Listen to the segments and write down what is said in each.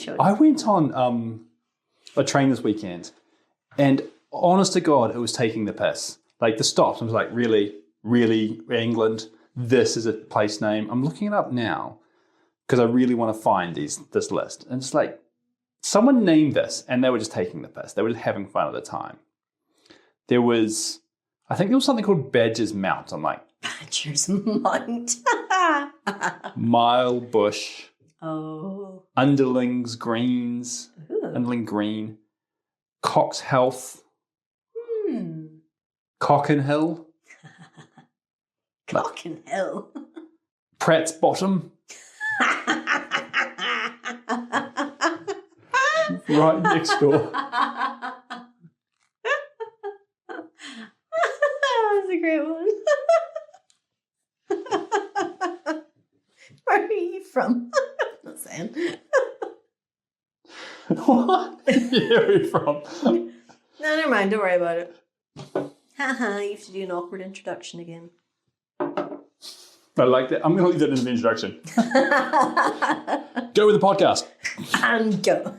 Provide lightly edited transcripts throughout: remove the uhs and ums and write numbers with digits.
I went on a train this weekend, and honest to God, it was taking the piss. Like the stops, I was like, really, England? This is a place name. I'm looking it up now because I really want to find this list. And it's like, someone named this, and they were just taking the piss. They were just having fun at the time. I think there was something called Badger's Mount. I'm like, Badger's Mount. Mile Bush. Oh. Underlings Greens. Ooh. Underling Green. Cox Health. Hmm. Cockenhill. Cockenhill. Pratt's Bottom. Right next door. That's a great one. Where are you from? Not saying. What? Where are you from? No, never mind. Don't worry about it. Haha, you have to do an awkward introduction again. I like that. I'm going to leave that in the introduction. Go with the podcast. And go.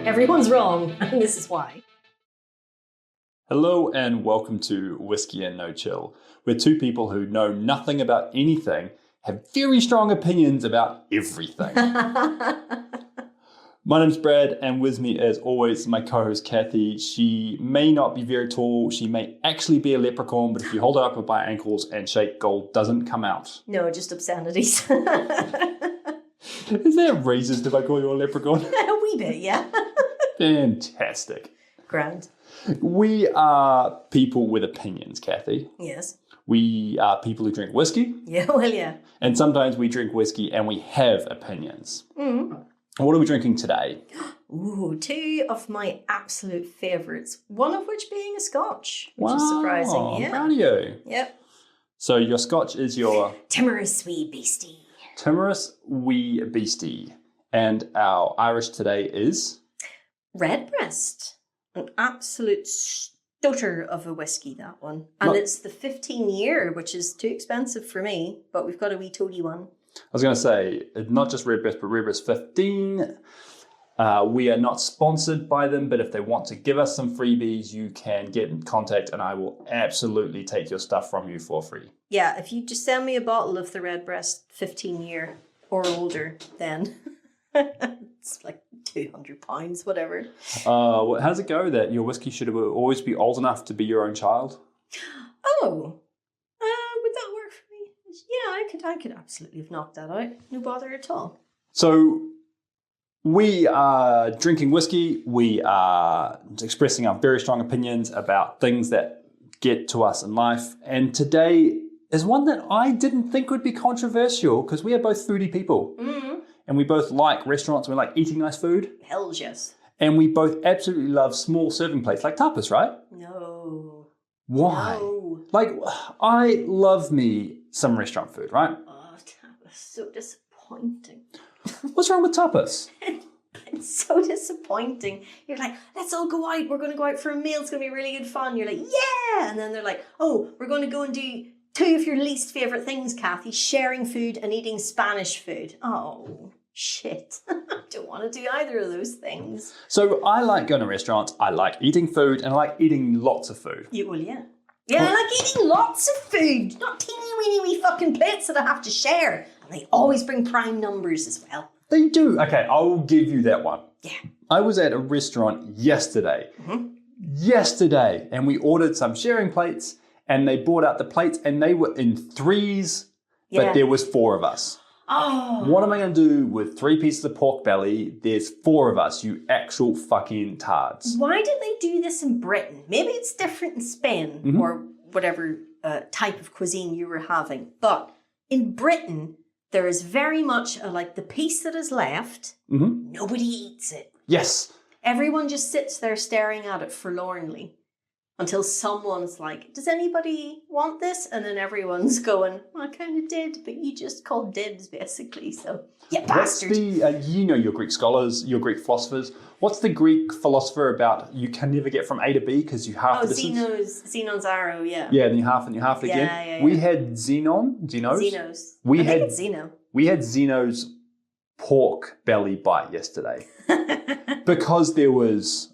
Everyone's wrong, and this is why. Hello and welcome to Whiskey and No Chill, where two people who know nothing about anything have very strong opinions about everything. My name's Brad, and with me, as always, my co-host Cathy. She may not be very tall. She may actually be a leprechaun, but if you hold her up by ankles and shake, gold doesn't come out. No, just obscenities. Is there reasons if I call you a leprechaun? A wee bit, yeah. Fantastic. Grand. We are people with opinions, Cathy. Yes. We are people who drink whiskey. Yeah, well, yeah. And sometimes we drink whiskey and we have opinions. Mm. What are we drinking today? Ooh, two of my absolute favourites. One of which being a Scotch, which Wow, is surprising. Yeah. I'm proud of you. Yep. So your Scotch is your Timorous Beastie. Timorous Beastie. And our Irish today is? Redbreast. An absolute stutter of a whiskey, that one. And it's the 15-year, which is too expensive for me, but we've got a wee toady one. I was going to say, not just Redbreast, but Redbreast 15. We are not sponsored by them, but if they want to give us some freebies, you can get in contact and I will absolutely take your stuff from you for free. Yeah, if you just send me a bottle of the Redbreast 15-year or older, then it's like £200, whatever. How does it go that your whiskey should always be old enough to be your own child? Oh, would that work for me? Yeah, I could absolutely have knocked that out. No bother at all. So we are drinking whiskey. We are expressing our very strong opinions about things that get to us in life. And today is one that I didn't think would be controversial because we are both foodie people. Mm-hmm. And we both like restaurants and we like eating nice food. Hells yes. And we both absolutely love small serving plates like tapas, right? No. Why? No. Like, I love me some restaurant food, right? Oh, tapas, so disappointing. What's wrong with tapas? It's so disappointing. You're like, let's all go out. We're going to go out for a meal. It's going to be really good fun. You're like, yeah. And then they're like, oh, we're going to go and do two of your least favourite things, Cathy. Sharing food and eating Spanish food. Oh, shit. I don't want to do either of those things. So I like going to restaurants. I like eating food and I like eating lots of food. Yeah, well, yeah. Yeah, I like eating lots of food. Not teeny weeny wee fucking plates that I have to share. And they always bring prime numbers as well. They do. Okay, I will give you that one. Yeah. I was at a restaurant yesterday. Mm-hmm. Yesterday. And we ordered some sharing plates and they brought out the plates and they were in threes, but there was four of us. Oh. What am I going to do with 3 pieces of pork belly? There's 4 of us, you actual fucking tards. Why did they do this in Britain? Maybe it's different in Spain or whatever type of cuisine you were having. But in Britain, there is very much like the piece that is left, nobody eats it. Yes. Everyone just sits there staring at it forlornly. until someone's like, does anybody want this? And then everyone's going, well, I kind of did, but you just called dibs, basically. So, yeah, bastard. What's you know your Greek scholars, your Greek philosophers. What's the Greek philosopher about you can never get from A to B because you half the distance? Zenon's arrow, yeah. Yeah, then you half it again. Yeah. We had Zeno's. I think it's Zeno. We had Zeno's pork belly bite yesterday because there was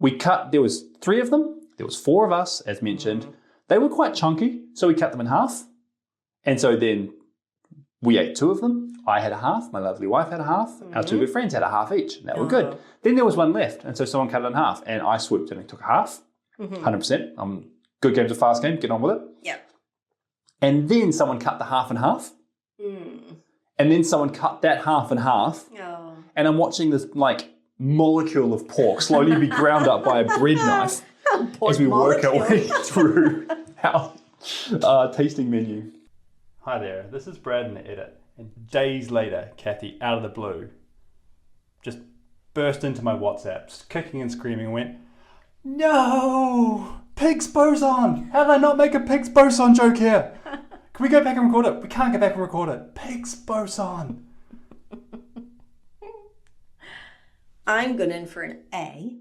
3 of them. There was 4 of us, as mentioned. They were quite chunky, so we cut them in half. And so then we ate 2 of them. I had a half. My lovely wife had a half. Our 2 good friends had a half each. And they were good. Then there was 1 left. And so someone cut it in half. And I swooped in and took a half. 100%. Good game's a fast game. Get on with it. Yeah. And then someone cut the half in half. And then someone cut that half in half. Oh. And I'm watching this molecule of pork slowly be ground up by a bread knife as we work our way through our tasting menu. Hi there, this is Brad in the edit. And days later, Cathy, out of the blue, just burst into my WhatsApp, kicking and screaming, and went, "No! Pig's boson! How did I not make a pig's boson joke here? Can we go back and record it? We can't go back and record it. Pig's boson." I'm going in for an A.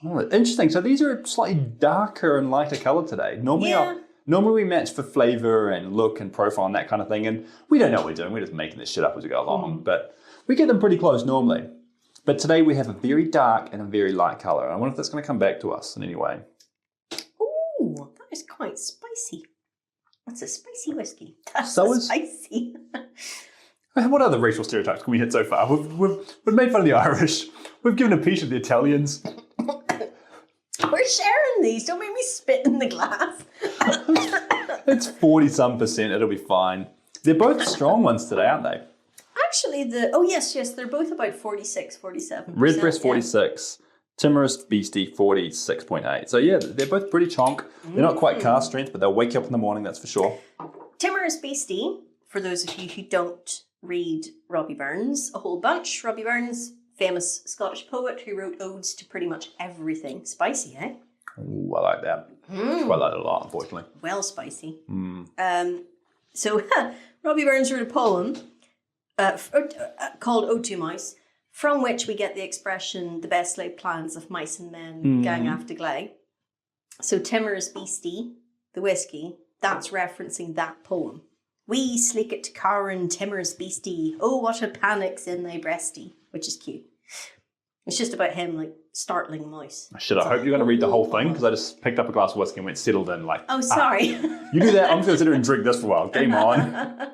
Oh, interesting. So these are slightly darker and lighter colour today. Normally we match for flavour and look and profile and that kind of thing, and we don't know what we're doing. We're just making this shit up as we go along, but we get them pretty close normally. But today we have a very dark and a very light colour, and I wonder if that's going to come back to us in any way. Ooh, that is quite spicy. That's a spicy whiskey. That's spicy. What other racial stereotypes can we hit so far? We've made fun of the Irish. We've given a piece of the Italians. We're sharing these. Don't make me spit in the glass. It's 40-some%. It'll be fine. They're both strong ones today, aren't they? Actually, yes, they're both about 46, 47%. Redbreast 46, Timorous Beastie 46.8. So yeah, they're both pretty chonk. They're not quite car strength, but they'll wake you up in the morning, that's for sure. Timorous Beastie, for those of you who don't read Robbie Burns a whole bunch, Robbie Burns, famous Scottish poet who wrote odes to pretty much everything. Spicy, eh? Ooh, I like that. I like that a lot, unfortunately. Well spicy. So Robbie Burns wrote a poem called Ode to Mice, from which we get the expression, the best laid plans of mice and men gang after gley. So Timorous Beastie, the whiskey, that's referencing that poem. We sleek it Karen Timorous Beastie, oh what a panic's in thy breastie, which is cute. It's just about him startling a mouse. I hope you're going to read the whole thing, because I just picked up a glass of whiskey and went settled in oh, sorry. You do that, I'm just going to sit here and drink this for a while. Game on.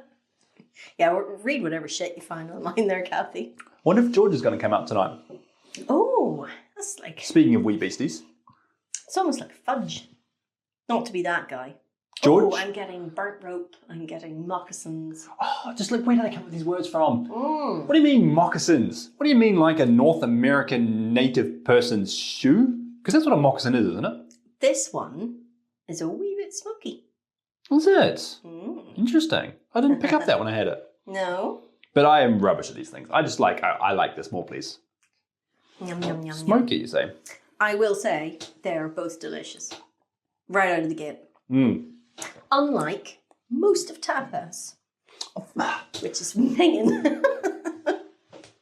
Yeah, read whatever shit you find online there, Cathy. Wonder if George is going to come up tonight. Oh, that's Speaking of wee beasties. It's almost like fudge. Not to be that guy. George? Oh, I'm getting burnt rope. I'm getting moccasins. Oh, just where do they come up with these words from? What do you mean moccasins? What do you mean like a North American native person's shoe? Because that's what a moccasin is, isn't it? This one is a wee bit smoky. Is it? Interesting. I didn't pick up that when I had it. No. But I am rubbish at these things. I just I like this more, please. Yum, yum, yum. Smoky, you say? I will say they're both delicious. Right out of the gate. Unlike most of tapas, which is minging.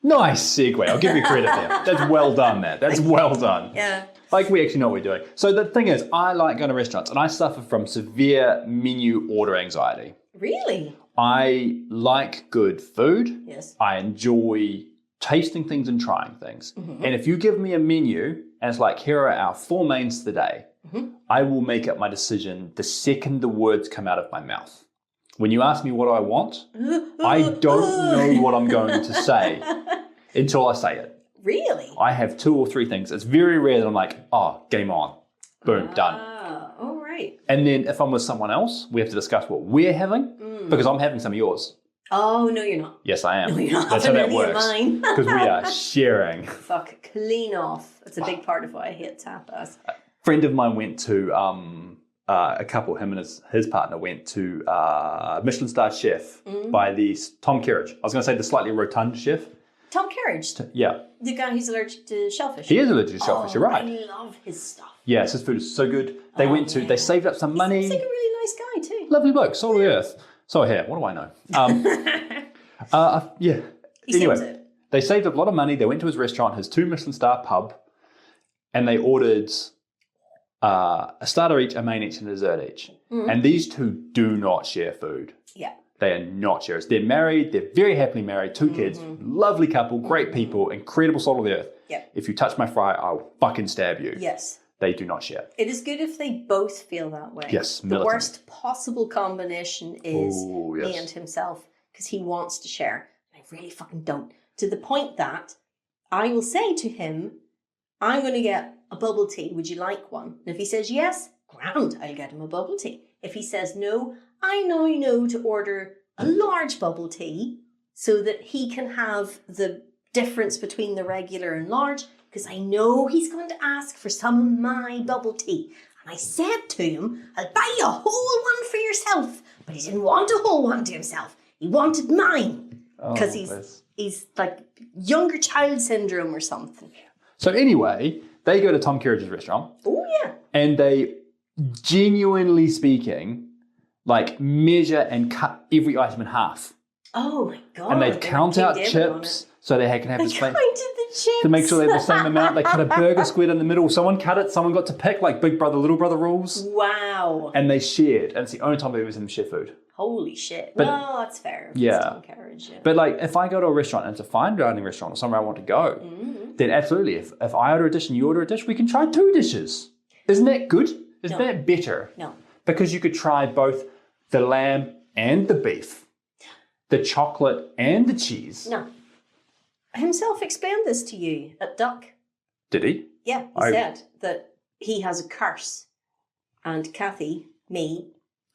Nice segue. I'll give you credit there. That's well done, there. That's well done. Yeah. We actually know what we're doing. So the thing is, I like going to restaurants, and I suffer from severe menu order anxiety. Really? I like good food. Yes. I enjoy tasting things and trying things. And if you give me a menu, and it's like, here are our 4 mains today, I will make up my decision the second the words come out of my mouth. When you ask me what I want, I don't know what I'm going to say until I say it. Really? I have 2 or 3 things. It's very rare that I'm like, oh, game on. Boom, done. All right. And then if I'm with someone else, we have to discuss what we're having, because I'm having some of yours. Oh, no, you're not. Yes, I am. No, you're not. That's how that Any works. of mine. Because we are sharing. Fuck, clean off. That's a big part of why I hate tapas. A friend of mine went to a couple, him and his partner went to Michelin star chef by the Tom Kerridge. I was going to say the slightly rotund chef. Tom Kerridge? Yeah. The guy who's allergic to shellfish? He is allergic to shellfish, you're right. I love his stuff. Yes, his food is so good. They saved up some money. He's like a really nice guy too. Lovely bloke, salt of the earth. So here, what do I know? Yeah. Anyway, they saved up a lot of money. They went to his restaurant, his 2 Michelin star pub, and they ordered a starter each, a main each, and a dessert each. And these two do not share food. Yeah. They are not sharers. They're married. They're very happily married. 2 kids. Lovely couple. Great people. Incredible salt of the earth. Yeah. If you touch my fry, I'll fucking stab you. Yes. They do not share. It is good if they both feel that way. Yes. The militant. worst possible combination is me and himself, because he wants to share. And I really fucking don't. To the point that I will say to him, I'm going to get a bubble tea. Would you like one? And if he says yes, grand, I'll get him a bubble tea. If he says no, I know to order a large bubble tea so that he can have the difference between the regular and large, because I know he's going to ask for some of my bubble tea. And I said to him, I'll buy you a whole one for yourself. But he didn't want a whole one to himself. He wanted mine. Because he's like younger child syndrome or something. So anyway, they go to Tom Kerridge's restaurant. Oh, yeah. And they, genuinely speaking, like measure and cut every item in half. Oh my God. And they'd count out chips so they can have the same. The chips. To make sure they have the same amount. They cut a burger square in the middle. Someone cut it. Someone got to pick, like Big Brother, Little Brother rules. Wow. And they shared. And it's the only time they've ever seen them share food. Holy shit. But, no, that's fair. Yeah. Tom Kerridge, yeah. But like, if I go to a restaurant and it's a fine dining restaurant or somewhere I want to go, then absolutely. If I order a dish and you order a dish, we can try 2 dishes. Isn't that good? Isn't that better? No. Because you could try both the lamb and the beef, the chocolate and the cheese. No. Himself explained this to you at Duck. Did he? Yeah, he said that he has a curse. And Cathy, me,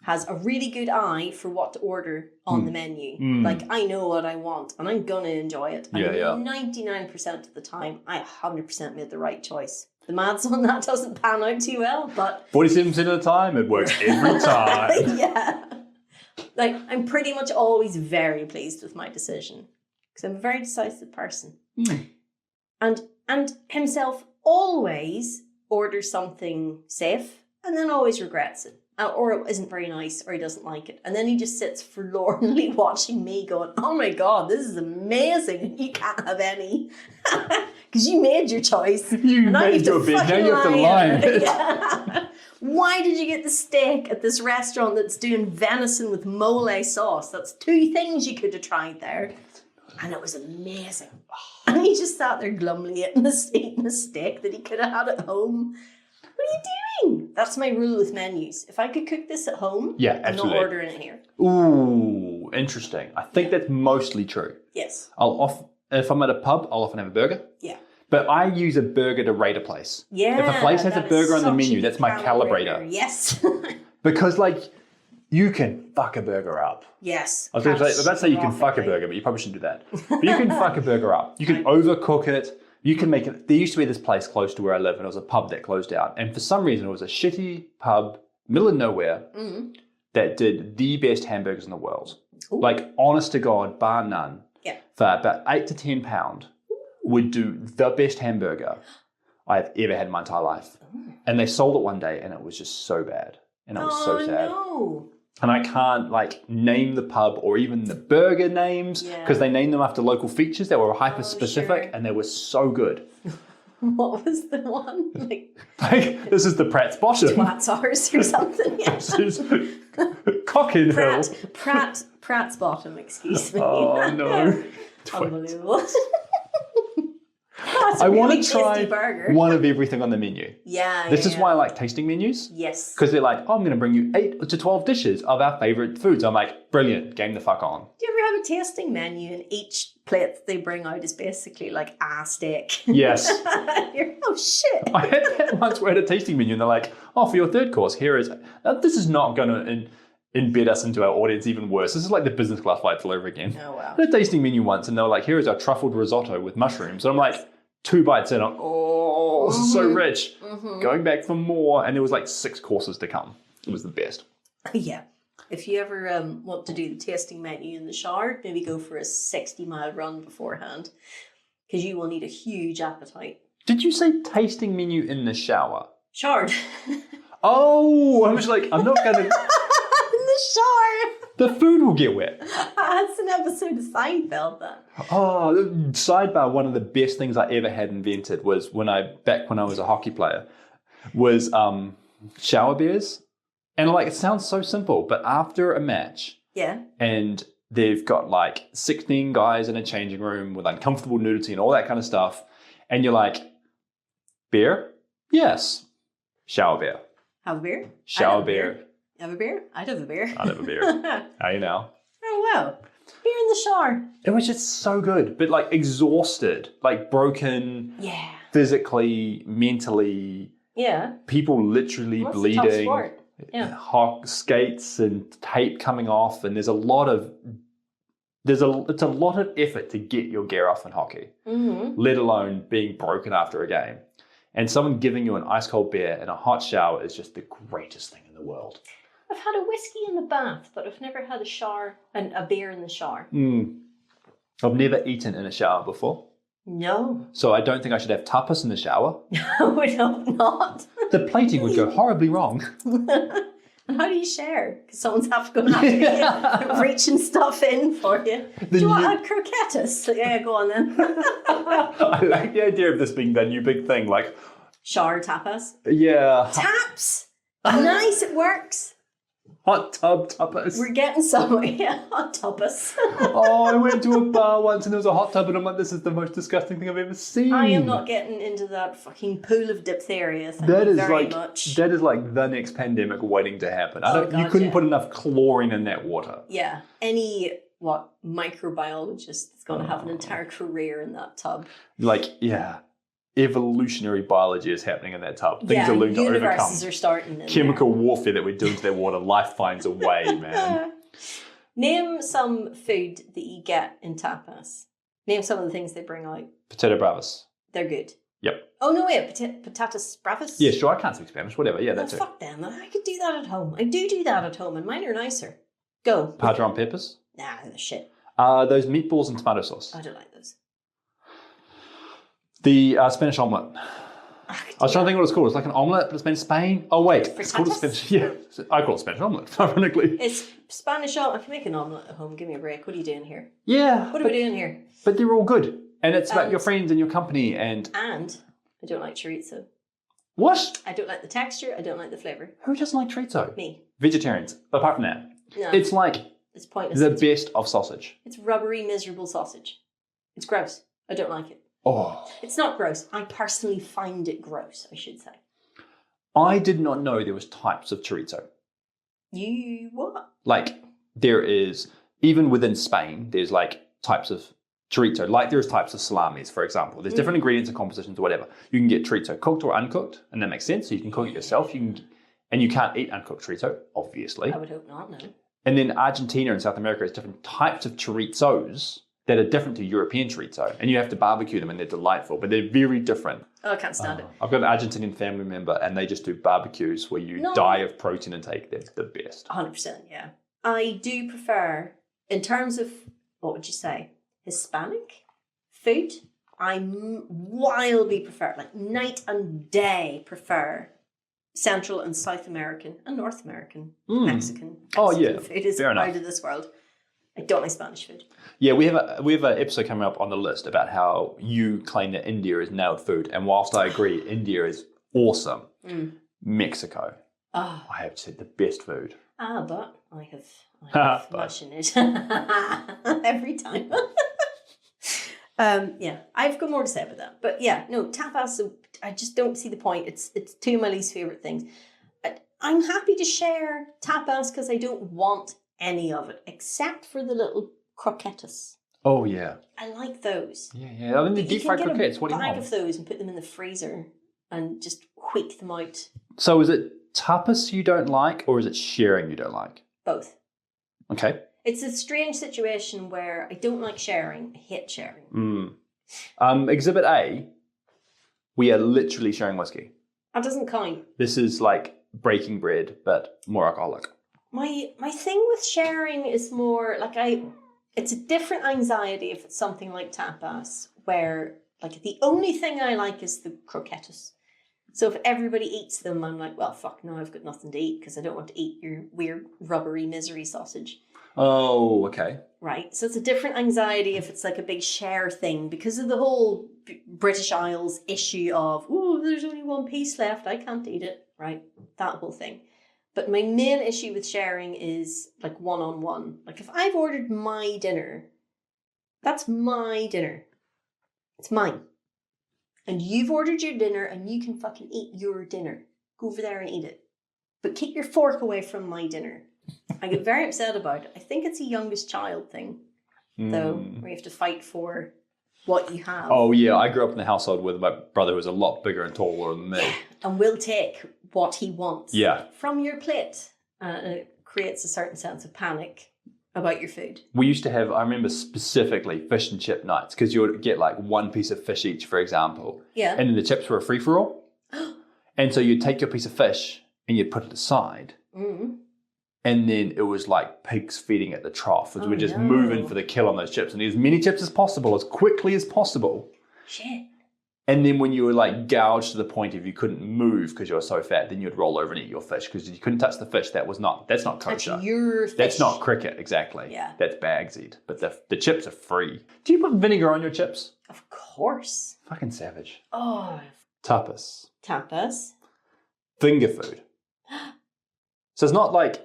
has a really good eye for what to order on the menu. Like, I know what I want and I'm going to enjoy it. And 99% of the time, I 100% made the right choice. The maths on that doesn't pan out too well, but... 47% of the time, it works every time. Yeah. Like, I'm pretty much always very pleased with my decision. Because I'm a very decisive person. And himself always orders something safe and then always regrets it. Or it isn't very nice, or he doesn't like it. And then he just sits forlornly watching me going, oh my God, this is amazing. You can't have any. Because you made your choice. You made your bid, now you have to lie. Yeah. Why did you get the steak at this restaurant that's doing venison with mole sauce? That's 2 things you could have tried there. And it was amazing. And he just sat there glumly eating a steak that he could have had at home. What are you doing? That's my rule with menus. If I could cook this at home, I'm not ordering it here. Ooh, interesting. I think that's mostly true. Yes. If I'm at a pub, I'll often have a burger. Yeah. But I use a burger to rate a place. Yeah. If a place has a burger on the menu, that's my calibrator. Yes. Because, like, you can fuck a burger up. Yes. I was about to say you can fuck a burger, but you probably shouldn't do that. But you can fuck a burger up. You can overcook it. You can make it. There used to be this place close to where I live, and it was a pub that closed out. And for some reason, it was a shitty pub, middle of nowhere, that did the best hamburgers in the world. Ooh. Like, honest to God, bar none. Yeah. For about £8 to £10, would do the best hamburger I've ever had in my entire life. And they sold it one day, and it was just so bad. And it was so sad. No. And I can't, like, name the pub or even the burger names because they named them after local features that were hyper-specific and they were so good. What was the one? Like this is the Pratt's Bottom. Twats or something. Yeah. This is Cockin Hill. Pratt's Bottom, excuse me. Oh, no. Unbelievable. I want to try one of everything on the menu. Yeah. This is why I like tasting menus. Yes. Because they're like, oh, I'm going to bring you 8 to 12 dishes of our favorite foods. I'm like, brilliant, game the fuck on. Do you ever have a tasting menu and each plate that they bring out is basically like a steak? Yes. Oh, shit. I had that once where I had a tasting menu and they're like, oh, for your third course, here is... this is not going to embed us into our audience even worse. This is like the business class flights all over again. Oh, wow. I had a tasting menu once and they were like, here is our truffled risotto with mushrooms. And I'm like... 2 bites in, this is so rich. Going back for more, and there was like 6 courses to come. It was the best. Yeah. If you ever want to do the tasting menu in the shower, maybe go for a 60-mile run beforehand, because you will need a huge appetite. Did you say tasting menu in the shower? Shard. Oh, I was like, I'm not going to... In the shower. The food will get wet. That's an episode of Seinfeld, then. Oh, sidebar, one of the best things I ever had invented was back when I was a hockey player, was shower bears. And like, it sounds so simple, but after a match, Yeah. and they've got like 16 guys in a changing room with uncomfortable nudity and all that kind of stuff, and you're like, beer? Yes. Shower bear. Have a beer? Shower bear. Have a beer? I'd have a beer. I'd have a beer. How you know? Oh, wow. Beer in the shower. It was just so good, but like exhausted, like broken, Yeah. physically, mentally, Yeah. people literally What's the top bleeding, sport? Yeah. skates and tape coming off, and it's a lot of effort to get your gear off in hockey, let alone being broken after a game. And someone giving you an ice cold beer in a hot shower is just the greatest thing in the world. I've had a whiskey in the bath, but I've never had a beer in the shower. I've never eaten in a shower before. No. So I don't think I should have tapas in the shower. I would hope not. The plating would go horribly wrong. And how do you share? Because someone's going to have to reaching stuff in for you. Do you want a croquettes? Yeah, go on then. I like the idea of this being the new big thing. Like, shower tapas. Yeah. Taps. Nice, it works. Hot tub tapas. We're getting somewhere. Yeah, hot tapas. Oh, I went to a bar once and there was a hot tub and I'm like, this is the most disgusting thing I've ever seen. I am not getting into that fucking pool of diphtheria. Thank That you is very like much. that is like the next pandemic waiting to happen. You God, couldn't yeah. put enough chlorine in that water. Yeah, any microbiologist that's going to have an entire career in that tub. Like, yeah, evolutionary biology is happening in that tub. Things Yeah, are learning to overcome. universes are starting. Chemical warfare that we're doing to that water. Life finds a way, man. Name some food that you get in tapas. Name some of the things they bring out. Potato bravas. They're good. Yep. Oh, no, wait. Patatas bravas? Yeah, sure. I can't speak Spanish. Whatever. Yeah, that's it. Fuck them. I could do that at home. I do that at home, and mine are nicer. Go. Padron peppers. Nah, they're shit. Those meatballs and tomato sauce. I don't like those. The Spanish omelette. I was trying to think what it's called. It's like an omelette, but it's made in Spain. Oh, wait. It's called a Spanish. Yeah. I call it Spanish omelette, ironically. It's Spanish omelette. I can make an omelette at home. Give me a break. What are you doing here? Yeah. What are we doing here? But they're all good. And it's about your friends and your company and... And I don't like chorizo. What? I don't like the texture. I don't like the flavour. Who doesn't like chorizo? Me. Vegetarians. Apart from that. No. It's like It's pointless. the best of sausage. It's rubbery, miserable sausage. It's gross. I don't like it. Oh. It's not gross. I personally find it gross, I should say. I did not know there was types of chorizo. You what? Like, there is, even within Spain, there's like types of chorizo. Like there's types of salamis, for example. There's different ingredients and compositions or whatever. You can get chorizo cooked or uncooked, and that makes sense. So you can cook it yourself. And you can't eat uncooked chorizo, obviously. I would hope not, no. And then Argentina and South America has different types of chorizos that are different to European chorizo. And you have to barbecue them and they're delightful, but they're very different. Oh, I can't stand it. I've got an Argentinian family member and they just do barbecues where you die of protein intake. They're the best. 100%, yeah. I do prefer, in terms of, what would you say, Hispanic food, I wildly prefer, like night and day prefer Central and South American and North American, Mexican food is fair enough. out of this world. I don't like Spanish food. Yeah, we have an episode coming up on the list about how you claim that India is nailed food, and whilst I agree, India is awesome. Mexico, I have said the best food. But I have much in it every time. Yeah, I've got more to say about that. But yeah, no, tapas, I just don't see the point. It's two of my least favourite things. I'm happy to share tapas because I don't want any of it, except for the little croquettes. Oh, yeah. I like those. Yeah. I mean, the deep fried croquettes, what do you want? You can get a bag of those and put them in the freezer and just whisk them out. So is it tapas you don't like, or is it sharing you don't like? Both. Okay. It's a strange situation where I don't like sharing, I hate sharing. Exhibit A, we are literally sharing whiskey. That doesn't count. This is like breaking bread, but more alcoholic. My thing with sharing is more like it's a different anxiety if it's something like tapas, where like the only thing I like is the croquettes. So if everybody eats them, I'm like, well, fuck no, I've got nothing to eat because I don't want to eat your weird rubbery misery sausage. Oh, okay. Right. So it's a different anxiety if it's like a big share thing because of the whole British Isles issue of, oh, there's only one piece left. I can't eat it. Right. That whole thing. But my main issue with sharing is like one-on-one. Like if I've ordered my dinner, that's my dinner. It's mine. And you've ordered your dinner and you can fucking eat your dinner. Go over there and eat it. But keep your fork away from my dinner. I get very upset about it. I think it's a youngest child thing, though, where you have to fight for what you have. Oh, yeah. I grew up in a household with my brother who was a lot bigger and taller than me. And will take what he wants from your plate. It creates a certain sense of panic about your food. We used to have, I remember specifically, fish and chip nights, because you would get like one piece of fish each, for example. Yeah. And then the chips were a free-for-all. And so you'd take your piece of fish and you'd put it aside. And then it was like pigs feeding at the trough. As we're just moving for the kill on those chips. And eat as many chips as possible, as quickly as possible. Shit. And then when you were like gouged to the point of you couldn't move because you were so fat, then you'd roll over and eat your fish because you couldn't touch the fish. That's not kosher. That's your fish. That's not cricket, exactly. Yeah. That's Bagseed. But the chips are free. Do you put vinegar on your chips? Of course. Fucking savage. Oh. Tapas. Tapas. Finger food. So it's not like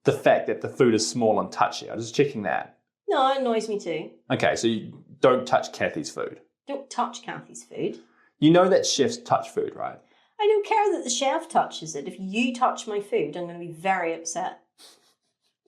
the fact that the food is small and touchy. I'm just checking that. No, it annoys me too. Okay, so you don't touch Cathy's food. Don't touch Cathy's food. You know that chefs touch food, right? I don't care that the chef touches it. If you touch my food, I'm going to be very upset.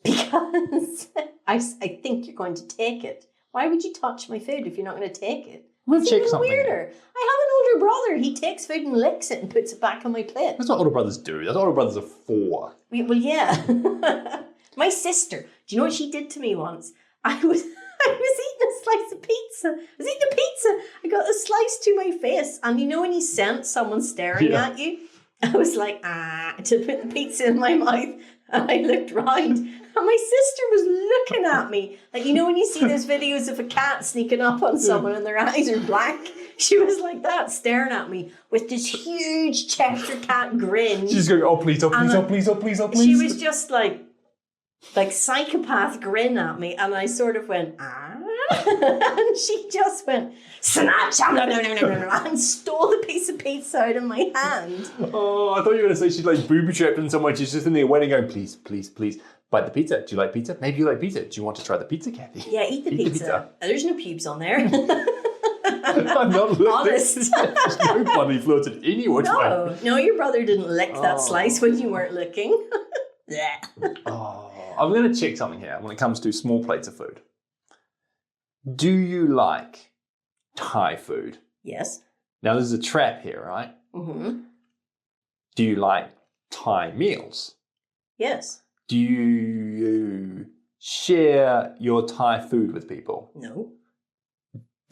Because I think you're going to take it. Why would you touch my food if you're not going to take it? I'm going to check something. Weirder. I have an older brother. He takes food and licks it and puts it back on my plate. That's what older brothers do. That's what older brothers are for. Well, yeah. My sister, do you know what she did to me once? I was eating a slice of pizza. I was eating a pizza. I got a slice to my face. And you know when you sense someone staring at you? I was like, to put the pizza in my mouth. And I looked round. And my sister was looking at me. Like, you know when you see those videos of a cat sneaking up on someone and their eyes are black? She was like that, staring at me with this huge Cheshire cat grin. She's going, oh, please, oh, please, oh, please, oh, please, oh, please. She was just like psychopath grin at me, and I sort of went, and she just went, snatch, and stole the piece of pizza out of my hand. Oh, I thought you were going to say she's like booby-trapped in someone. She's just in there waiting, going, please, please, please, bite the pizza. Do you like pizza? Maybe you like pizza. Do you want to try the pizza, Cathy? Yeah, eat the pizza. There's no pubes on there. I'm not looking. Honest. There's no bloody floated any which way. No, your brother didn't lick that slice when you weren't looking. I'm going to check something here when it comes to small plates of food. Do you like Thai food? Yes. Now, there's a trap here, right? Mm-hmm. Do you like Thai meals? Yes. Do you share your Thai food with people? No.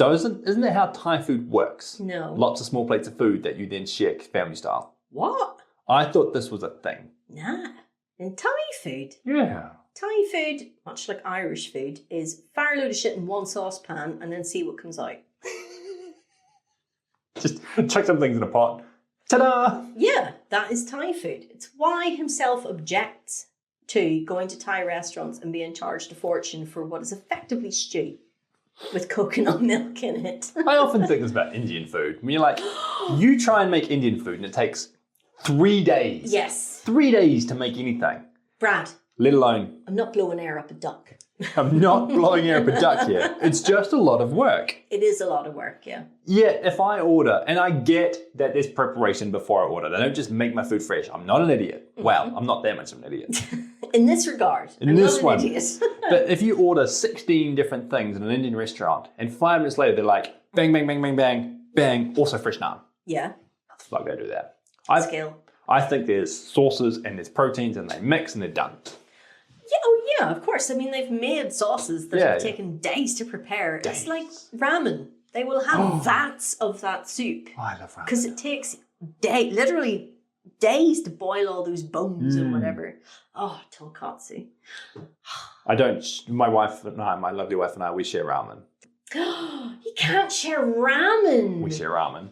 Isn't that how Thai food works? No. Lots of small plates of food that you then share family style. What? I thought this was a thing. Nah. In Thai food? Yeah. Thai food, much like Irish food, is fire a load of shit in one saucepan and then see what comes out. Just chuck some things in a pot. Ta-da! Yeah, that is Thai food. It's why himself objects to going to Thai restaurants and being charged a fortune for what is effectively stew with coconut milk in it. I often think this about Indian food. When you're like, you try and make Indian food and it takes 3 days. Yes. 3 days to make anything. Brad. Let alone... I'm not blowing air up a duck. I'm not blowing air up a duck here. It's just a lot of work. It is a lot of work, yeah. Yeah, if I order, and I get that there's preparation before I order. They don't just make my food fresh. I'm not an idiot. Mm-hmm. Well, I'm not that much of an idiot. In this regard, I'm not an idiot. But if you order 16 different things in an Indian restaurant, and 5 minutes later they're like, bang, bang, bang, bang, bang, bang, also fresh naan. Yeah. How the fuck do they do that? Skill. I think there's sauces and there's proteins and they mix and they're done. Yeah, yeah, of course. I mean, they've made sauces that have taken days to prepare. Days. It's like ramen. They will have vats of that soup. Oh, I love ramen. Because it takes literally days to boil all those bones and whatever. Oh, tonkatsu. I don't. My wife and I, my lovely wife and I, we share ramen. You can't share ramen. We share ramen.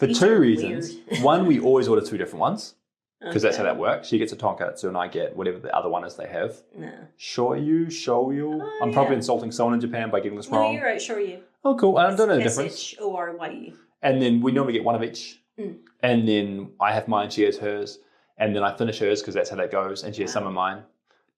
For You two sound reasons. weird. One, we always order two different ones because that's how Okay. that works. She gets a tonkatsu and I get whatever the other one is they have. No. Shoyu. Oh, I'm probably yeah. insulting someone in Japan by getting this No, wrong. you're right. Sure, you. Oh, cool. I don't know the difference. S-H-O-R-Y-U. And then we normally get one of each. Mm. And then I have mine, she has hers. And then I finish hers because that's how that goes. And she has some of mine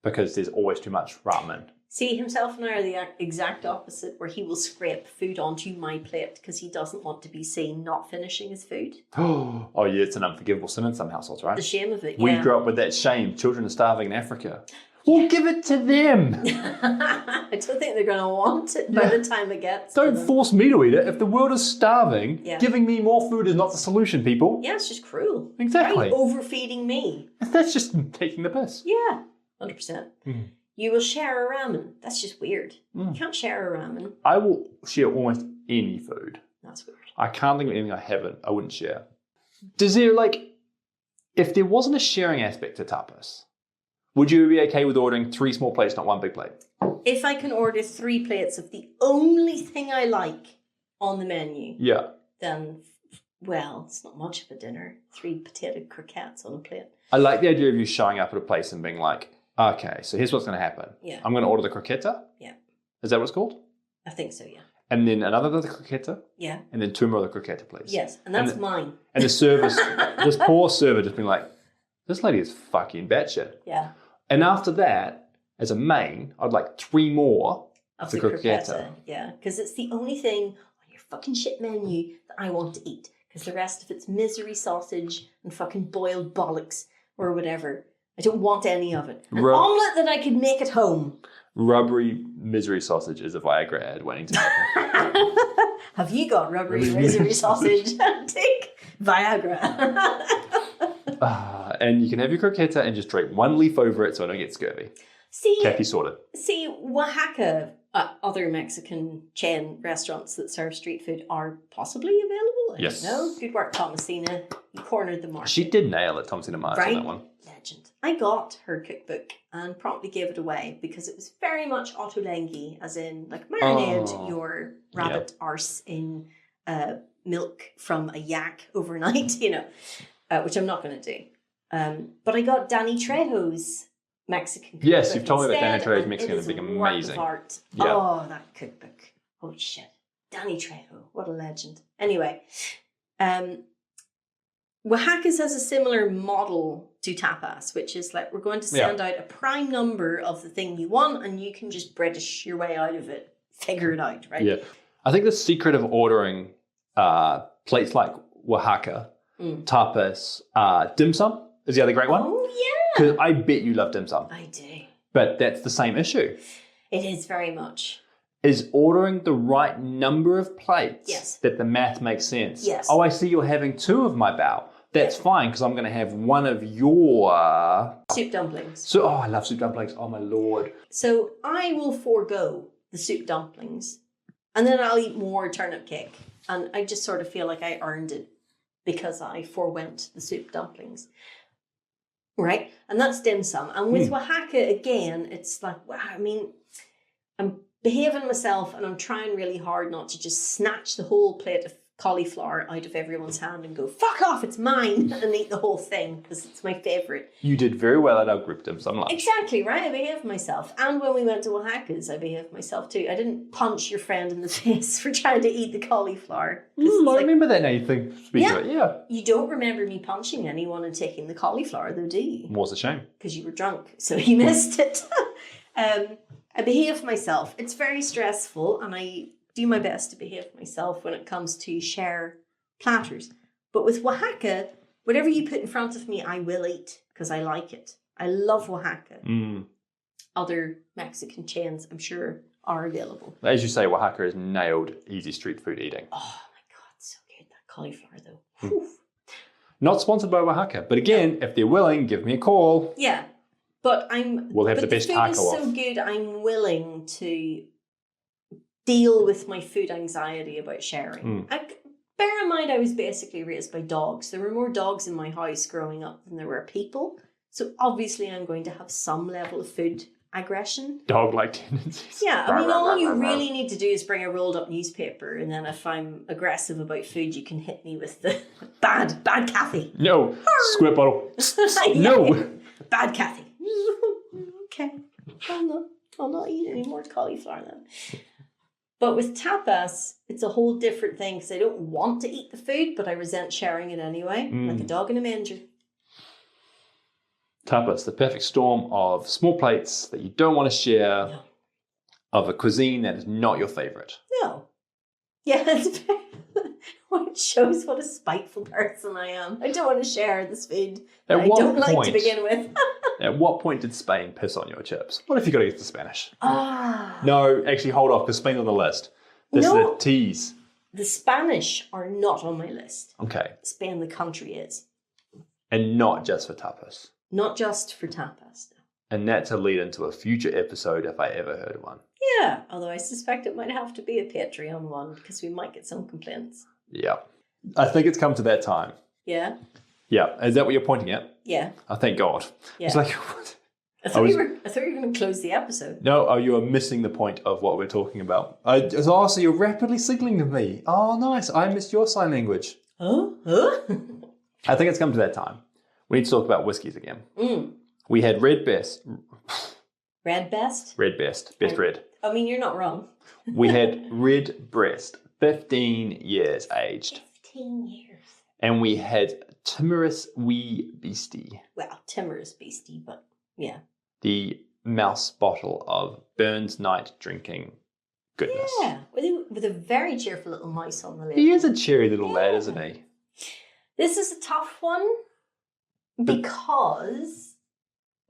because there's always too much ramen. See, himself and I are the exact opposite, where he will scrape food onto my plate because he doesn't want to be seen not finishing his food. Oh, yeah, it's an unforgivable sin in some households, right? The shame of it, We yeah. grew up with that shame. Children are starving in Africa. Well, give it to them. I don't think they're going to want it by the time it gets to Don't them. force me to eat it. If the world is starving, Yeah. giving me more food is not the solution, people. Yeah, it's just cruel. Exactly. Why are you overfeeding me? That's just taking the piss. Yeah, 100%. Mm. You will share a ramen. That's just weird. Mm. You can't share a ramen. I will share almost any food. That's weird. I can't think of anything I wouldn't share. Does there, if there wasn't a sharing aspect to tapas, would you be okay with ordering 3 small plates, not 1 big plate? If I can order 3 plates of the only thing I like on the menu, Yeah. then, well, it's not much of a dinner. 3 potato croquettes on a plate. I like the idea of you showing up at a place and being like, okay, so here's what's going to happen. Yeah. I'm going to order the croqueta. Yeah. Is that what it's called? I think so, yeah. And then another of the croqueta. Yeah. And then 2 more of the croqueta, please. Yes, and that's And mine. And the service, this poor server just being like, this lady is fucking batshit. Yeah. And after that, as a main, I'd like 3 more Of the the croqueta. croqueta. Yeah, because it's the only thing on your fucking shit menu that I want to eat. Because the rest of it's misery sausage and fucking boiled bollocks or whatever. I don't want any of it. An omelette that I could make at home. Rubbery misery sausage is a Viagra ad waiting to happen. Have you got rubbery misery sausage? Take Viagra. And you can have your croqueta and just drape 1 leaf over it so I don't get scurvy. See, Cathy sorted. Oaxaca, other Mexican chain restaurants that serve street food are possibly available. I Yes. don't know. Good work, Thomasina. You cornered the market. She did nail it, Thomasina Mars, on that one. Legend. I got her cookbook and promptly gave it away because it was very much ottolenghi, as in marinate your rabbit arse in milk from a yak overnight, which I'm not going to do. But I got Danny Trejo's Mexican cookbook. Yes, you've told me that Danny instead, Trejo's and Mexican it is is being a work amazing. of art. Yeah. Oh, that cookbook. Holy shit. Danny Trejo. What a legend. Anyway, Oaxaca's has a similar model to tapas, which is like we're going to send out a prime number of the thing you want and you can just British your way out of it. Figure it out, right? Yeah. I think the secret of ordering plates like Oaxaca, tapas, dim sum is the other great one. Oh, yeah. Because I bet you love dim sum. I do. But that's the same issue. It is very much. Is ordering the right number of plates Yes. that the math makes sense. Yes. Oh, I see you're having 2 of my bao. That's fine because I'm going to have 1 of your... Soup dumplings. So, I love soup dumplings. Oh, my Lord. So I will forego the soup dumplings and then I'll eat more turnip cake. And I just sort of feel like I earned it because I forewent the soup dumplings. Right? And that's dim sum. And with Oaxaca, again, it's like, I'm behaving myself and I'm trying really hard not to just snatch the whole plate of cauliflower out of everyone's hand and go, fuck off, it's mine, and eat the whole thing because it's my favourite. You did very well at our group dim sum lunch. Exactly, right? I behaved myself. And when we went to Oaxaca's, I behaved myself too. I didn't punch your friend in the face for trying to eat the cauliflower. I remember that now you think. Speak of it. Yeah. You don't remember me punching anyone and taking the cauliflower though, do you? What's a shame? Because you were drunk, so you missed it. I behaved myself. It's very stressful and I do my best to behave myself when it comes to share platters. But with Oaxaca, whatever you put in front of me, I will eat because I like it. I love Oaxaca. Other Mexican chains, I'm sure, are available. As you say, Oaxaca has nailed easy street food eating. Oh my God, so good. That cauliflower though. Whew. Not sponsored by Oaxaca, but again, if they're willing, give me a call. Yeah, but We'll have the best food taco is so off. good, I'm willing to deal with my food anxiety about sharing. Bear in mind, I was basically raised by dogs. There were more dogs in my house growing up than there were people. So obviously I'm going to have some level of food aggression. Dog-like tendencies. Yeah, I mean, all you really need to do is bring a rolled up newspaper, and then if I'm aggressive about food, you can hit me with the bad Cathy. No, squirt bottle. No. Bad Cathy. Okay, I'll not eat any more cauliflower then. But with tapas, it's a whole different thing because I don't want to eat the food, but I resent sharing it anyway, like a dog in a manger. Tapas, the perfect storm of small plates that you don't want to share, of a cuisine that is not your favorite. No. Yeah, it shows what a spiteful person I am. I don't want to share this food that I don't like to begin with. At what point did Spain piss on your chips? What if you got to use the Spanish? Ah. No, actually, hold off, because Spain's on the list. This is a tease. The Spanish are not on my list. Okay. Spain, the country, is. And not just for tapas. Not just for tapas. And that's a lead into a future episode if I ever heard one. Yeah, although I suspect it might have to be a Patreon one because we might get some complaints. Yeah. I think it's come to that time. Yeah? Yeah. Is that what you're pointing at? Yeah. Oh, thank God. Yeah. It's like, what? I thought you were going to close the episode. No, you are missing the point of what we're talking about. So you're rapidly signaling to me. Oh, nice. I missed your sign language. Huh? I think it's come to that time. We need to talk about whiskies again. Mm. We had Redbreast. Redbreast? Redbreast. Best red. I mean, you're not wrong. We had Redbreast, 15 years aged. 15 years. And we had Timorous Beastie. Well, Timorous Beastie, but yeah. The mouse bottle of Burns Night drinking goodness. Yeah, with a very cheerful little mouse on the lid. He is a cheery little lad, isn't he? This is a tough one because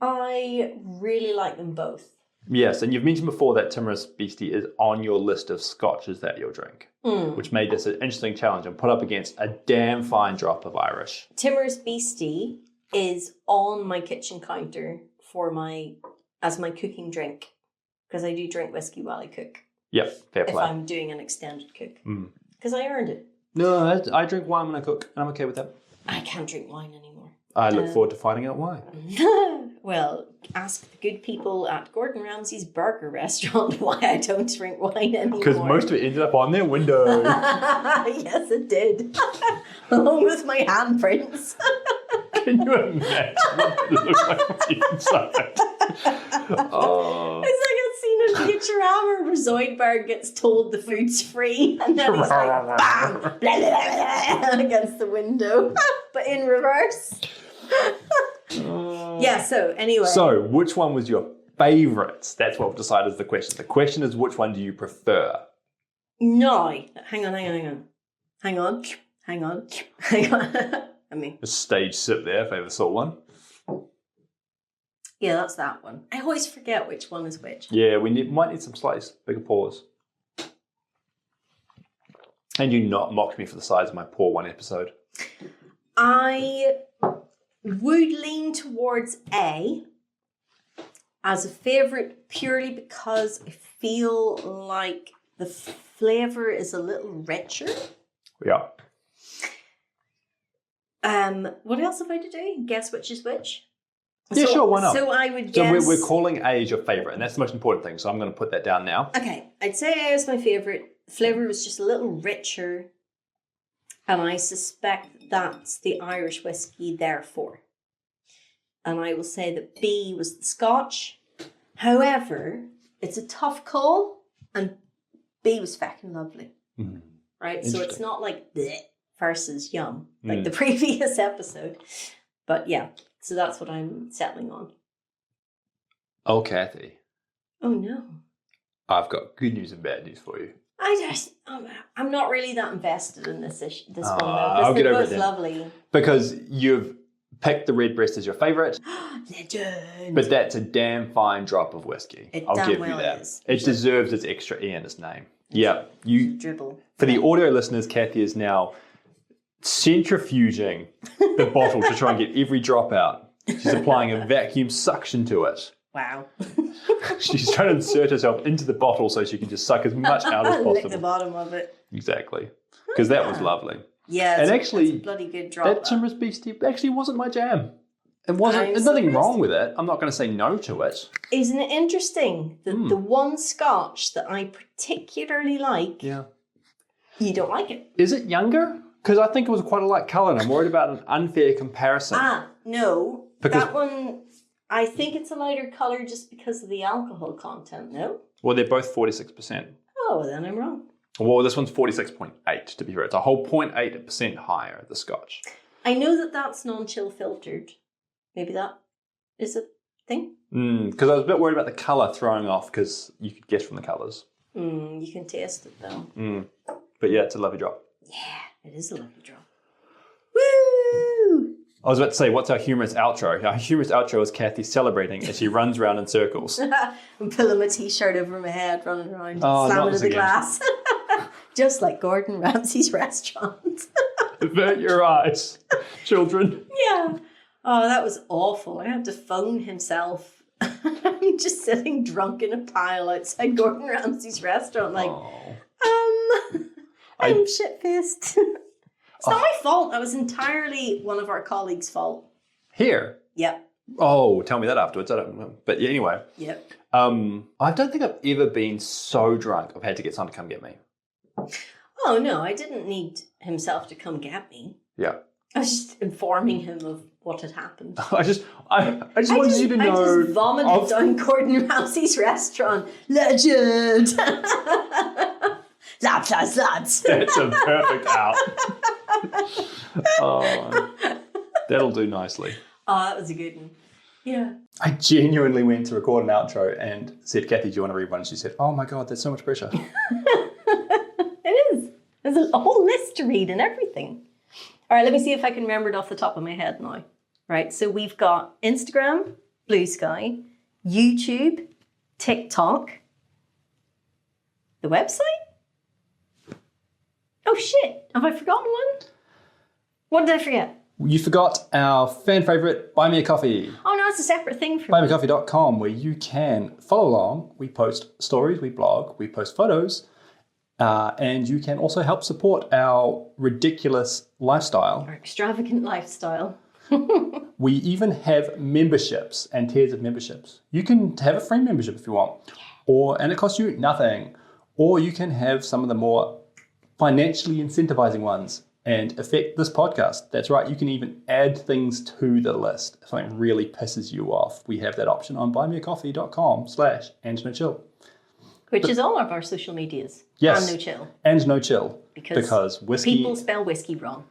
I really like them both. Yes, and you've mentioned before that Timorous Beastie is on your list of scotches that you'll drink, which made this an interesting challenge and put up against a damn fine drop of Irish. Timorous Beastie is on my kitchen counter as my cooking drink because I do drink whiskey while I cook. Yep, fair play. If I'm doing an extended cook. Because I earned it. No, I drink wine when I cook, and I'm okay with that. I can't drink wine anymore. I look forward to finding out why. Well, ask the good people at Gordon Ramsay's burger restaurant why I don't drink wine anymore. Because most of it ended up on their window. Yes, it did. Along with my handprints. Can you imagine what it looks like on the inside? Oh. It's like I've seen a Futurama where Zoidberg gets told the food's free and then he's like, bam, blah, blah, blah, against the window. But in reverse. Yeah, so anyway. So, which one was your favourite? That's what we've decided is the question. The question is, which one do you prefer? No. Hang on. I mean. A stage sip there, if I ever saw one. Yeah, that's that one. I always forget which one is which. Yeah, might need some slightly bigger paws. And you not mocked me for the size of my paw one episode. I would lean towards A as a favourite purely because I feel like the flavour is a little richer. Yeah. What else have I to do? Guess which is which? Yeah, sure, why not? So I would guess... So we're calling A as your favourite, and that's the most important thing, so I'm going to put that down now. Okay, I'd say A is my favourite. The flavour was just a little richer, and I suspect that's the Irish whiskey, therefore. And I will say that B was the Scotch. However, it's a tough call, and B was feckin' lovely. Right? So it's not like bleh versus yum, like the previous episode. But yeah, so that's what I'm settling on. Oh, Cathy. Oh, no. I've got good news and bad news for you. I'm not really that invested in this one, though. I'll get they're over both it then. lovely. Because you've picked the Redbreast as your favourite. Legend. But that's a damn fine drop of whiskey. I'll give you that. It deserves its extra E in its name. Yeah. Dribble. For the audio listeners, Cathy is now centrifuging the bottle to try and get every drop out. She's applying a vacuum suction to it. Wow. She's trying to insert herself into the bottle so she can just suck as much out as possible. Lick the bottom of it. Exactly. Because that was lovely. Yeah, and it's actually, a bloody good drop. That Timorous Beastie actually wasn't my jam. There's nothing wrong with it. I'm not going to say no to it. Isn't it interesting that the one Scotch that I particularly like, you don't like it? Is it younger? Because I think it was quite a light colour and I'm worried about an unfair comparison. No. That one, I think it's a lighter colour just because of the alcohol content, no? Well, they're both 46%. Oh, then I'm wrong. Well, this one's 46.8 to be fair. It's a whole 0.8% higher, the Scotch. I know that that's non-chill filtered. Maybe that is a thing? Because I was a bit worried about the colour throwing off because you could guess from the colours. You can taste it though. But yeah, it's a lovely drop. Yeah, it is a lovely drop. Woo! I was about to say, what's our humorous outro? Our humorous outro is Cathy celebrating as she runs around in circles. I'm pulling my t-shirt over my head, running around, not slamming this to the again. glass. Just like Gordon Ramsay's restaurant. Avert your eyes, children. Yeah. Oh, that was awful. I had to phone himself. I'm just sitting drunk in a pile outside Gordon Ramsay's restaurant, like, I'm shit-faced. It's not my fault. That was entirely one of our colleagues' fault. Here? Yep. Oh, tell me that afterwards. I don't know. But yeah, anyway. Yep. I don't think I've ever been so drunk I've had to get someone to come get me. Oh, no, I didn't need himself to come get me. Yeah. I was just informing him of what had happened. I just wanted you to know. I just vomited down Gordon Ramsay's restaurant. Legend! Lads. That's a perfect out. Oh, that'll do nicely. Oh, that was a good one. Yeah. I genuinely went to record an outro and said, Cathy, do you want to read one? And she said, oh my God, that's so much pressure. It is. There's a whole list to read and everything. All right, let me see if I can remember it off the top of my head now. Right, so we've got Instagram, Blue Sky, YouTube, TikTok, the website? Oh shit, have I forgotten one? What did I forget? You forgot our fan favourite, Buy Me a Coffee. Oh no, it's a separate thing for me. buymeacoffee.com, where you can follow along. We post stories, we blog, we post photos, and you can also help support our ridiculous lifestyle. Our extravagant lifestyle. We even have memberships and tiers of memberships. You can have a free membership if you want, and it costs you nothing. Or you can have some of the more financially incentivizing ones and affect this podcast. That's right, you can even add things to the list. If something really pisses you off, we have that option on buymeacoffee.com/andnochill. Which is all of our social medias. Yes. And no chill. And no chill. Because whiskey... People spell whiskey wrong.